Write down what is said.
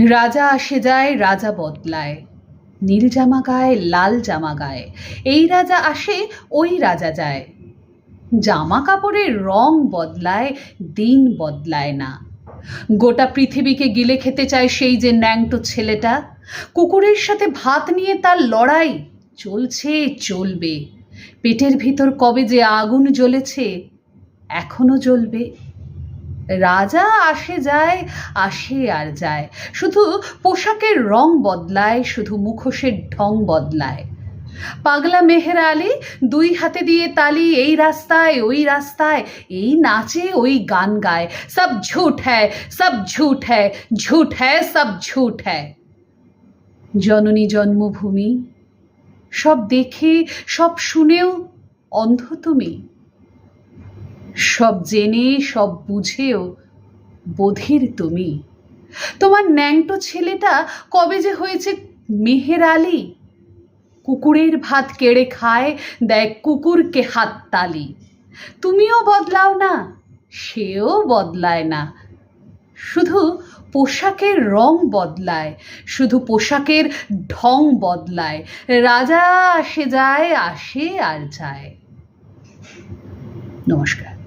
রাজা আসে যায়, রাজা বদলায়, নীল জামা গায়ে লাল জামা গায়ে। এই রাজা আসে, ওই রাজা যায়। জামা কাপড়ের রং বদলায়, দিন বদলায় না। গোটা পৃথিবীকে গিলে খেতে চায় সেই যে ন্যাংটো ছেলেটা। কুকুরের সাথে ভাত নিয়ে তার লড়াই চলছে, চলবে। পেটের ভিতর কবে যে আগুন জ্বলেছে, এখনো জ্বলবে। রাজা আসে যায়, আসে আর যায়, শুধু পোশাকের রং বদলায়, শুধু মুখোশের ঢং বদলায়। পাগলা মেহের আলী দুই হাতে দিয়ে তালি, এই রাস্তায় ওই রাস্তায়, এই নাচে ওই গান গায়। সব ঝুট হ্যায়, সব ঝুট হ্যায়, ঝুট হ্যায়, সব ঝুট হ্যায়। জননী জন্মভূমি, সব দেখে সব শুনেও অন্ধ তুমি। সব জেনে সব বুঝেও বধির তুমি। তোমার ন্যাংটো ছেলেটা কবে যে হয়েছে মেহের আলী। কুকুরের ভাত কেড়ে খায়, দেয় কুকুরকে হাততালি। তুমিও বদলাও না, সেও বদলায় না। শুধু পোশাকের রং বদলায়, শুধু পোশাকের ঢং বদলায়। রাজা আসে যায়, আসে আর যায়। নমস্কার।